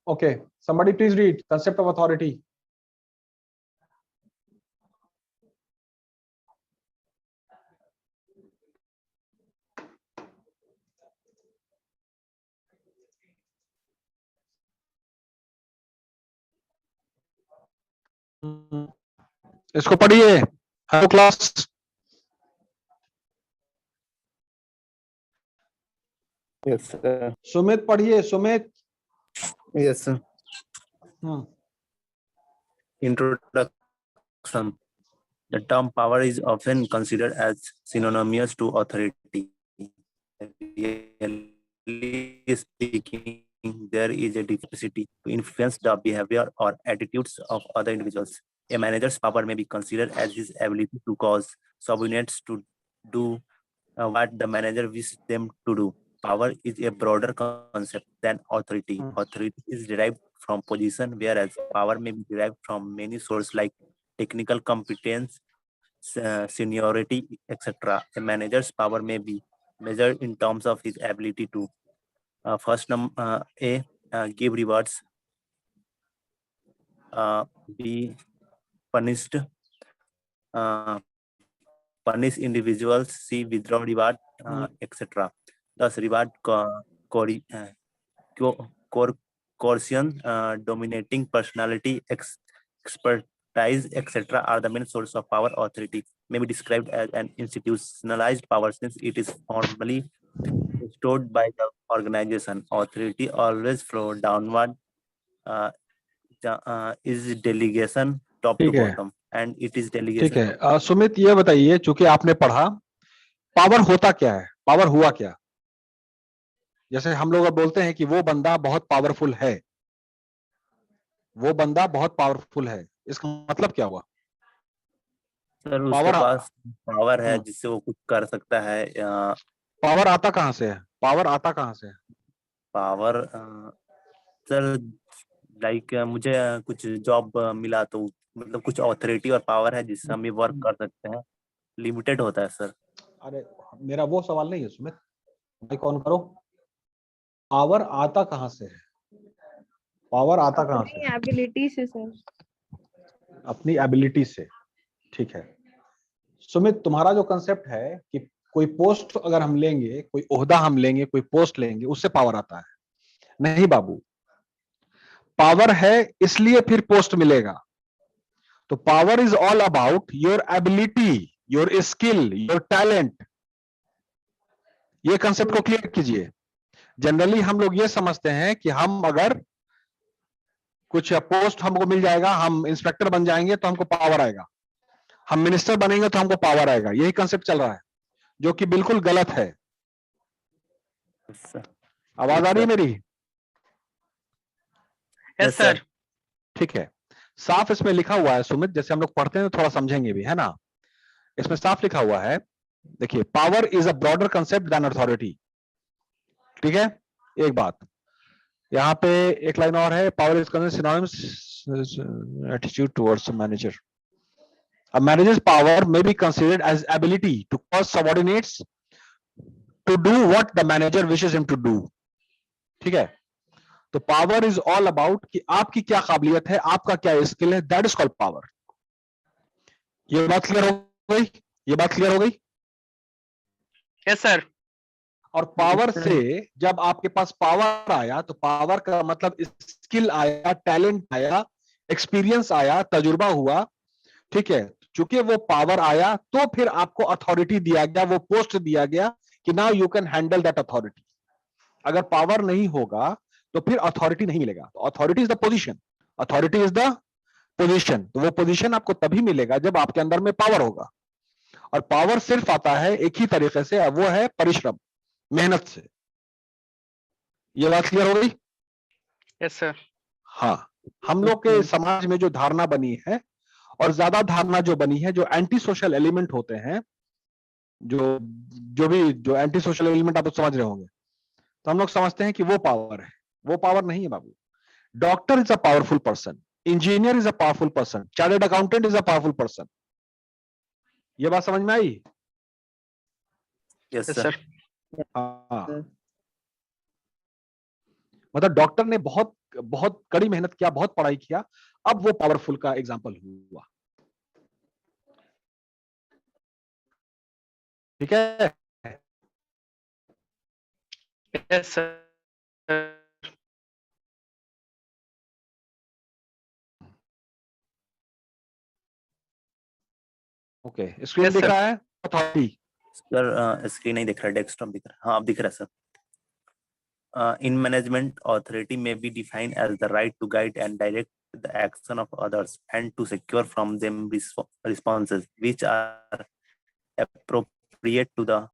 Okay, somebody please read concept of authority. इसको पढ़िए। Hello class. Yes, sir. Sumit पढ़िए, Sumit. Yes, sir. Introduction. The term power is often considered as synonymous to authority. Really speaking, there is a capacity to influence the behavior or attitudes of other individuals. A manager's power may be considered as his ability to cause subordinates to do what the manager wishes them to do. Power is a broader concept than authority. Authority is derived from position, whereas power may be derived from many sources like technical competence, seniority, etc. A manager's power may be measured in terms of his ability to give rewards, be punished, punish individuals, see withdraw reward, etc. Thus, reward coercion, dominating personality, expertise, etc. are the main sources of power. Authority may be described as an institutionalized power since it is formally bestowed by the organization. Authority always flow downward, is delegation top to bottom, and it is delegation. ठीक है, सुमित ये बताइए, चूंकि आपने पढ़ा, power होता क्या है, पावर हुआ क्या? जैसे हम लोग बोलते हैं कि वो बंदा बहुत पावरफुल है, वो बंदा बहुत पावरफुल है, इसका मतलब क्या हुआ? सर उसके पास पावर है जिससे वो कुछ कर सकता है। पावर आता कहाँ से है? पावर आता कहाँ से है? पावर सर लाइक मुझे कुछ जॉब मिला तो मतलब कुछ ऑथोरिटी और पावर है जिससे हम वर्क कर सकते हैं, लिमिटेड होता है सर। अरे मेरा वो सवाल नहीं है सुमित, माइक ऑन करो। पावर आता कहाँ से है? पावर आता कहाँ से? अपनी एबिलिटी से सर। अपनी एबिलिटी से, ठीक है। सुमित, तुम्हारा जो कंसेप्ट है कि कोई पोस्ट अगर हम लेंगे, कोई ओहदा हम लेंगे, कोई पोस्ट लेंगे, उससे पावर आता है। नहीं बाबू, पावर है इसलिए फिर पोस्ट मिलेगा। तो power is all about your ability, your skill, your talent. ये कंसेप्ट को क्लियर कीजिए। जनरली हम लोग ये समझते हैं कि हम अगर कुछ पोस्ट हमको मिल जाएगा, हम इंस्पेक्टर बन जाएंगे तो हमको पावर आएगा, हम मिनिस्टर बनेंगे तो हमको पावर आएगा। यही कंसेप्ट चल रहा है, जो कि बिल्कुल गलत है। आवाज आ रही है मेरी? Yes sir. ठीक है, साफ इसमें लिखा हुआ है सुमित, जैसे हम लोग पढ़ते हैं तो थोड़ा समझेंगे भी, है ना। इसमें साफ लिखा हुआ है, देखिए, power is a broader concept than authority. ठीक है, एक बात यहाँ पे एक लाइन और है, power is synonyms attitude towards manager. A manager's power may be considered as ability to cause subordinates to do what the manager wishes him to do. ठीक है, तो पावर इज ऑल अबाउट कि आपकी क्या काबिलियत है, आपका क्या स्किल है, दैट इज कॉल्ड पावर। ये बात क्लियर हो गई? ये बात क्लियर हो गई? Yes sir. और पावर से जब आपके पास पावर आया तो पावर का मतलब स्किल आया, टैलेंट आया, एक्सपीरियंस आया, तजुर्बा हुआ। ठीक है, चूंकि वो पावर आया तो फिर आपको अथॉरिटी दिया गया, वो पोस्ट दिया गया कि now you can handle that authority. अगर पावर नहीं होगा तो फिर अथॉरिटी नहीं मिलेगा। Authority is the position, authority is the position. तो वो पोजीशन आपको तभी मिलेगा जब आपके अंदर में पावर होगा। और पावर सिर्फ आता है एक ही तरीके से, वो है परिश्रम, मेहनत से। ये बात क्लियर हो गई? Yes sir. हाँ, हम लोग के समाज में जो धारणा बनी है, और ज्यादा धारणा जो बनी है, जो एंटी सोशल एलिमेंट होते हैं, जो एंटी सोशल एलिमेंट आप समझ रहे होंगे, तो हम लोग समझते हैं कि वो पावर है। वो पावर नहीं है बाबू। Doctor is a powerful person, engineer is a powerful person, chartered accountant is a powerful person. ये बात समझ में आई? Yes sir. हाँ, मतलब डॉक्टर ने बहुत बहुत कड़ी मेहनत किया, बहुत पढ़ाई किया, अब वो पावरफुल का एग्जाम्पल हुआ। ठीक है। Yes, sir. Okay, screen Yes, दिख sir. रहा है? अथॉरिटी। सर स्क्रीन नहीं दिख रहा, डेस्कटॉप दिख रहा है। हाँ अब दिख रहा है sir. In management, authority may be defined as the right to guide and direct the action of others and to secure from them responses which are appropriate to the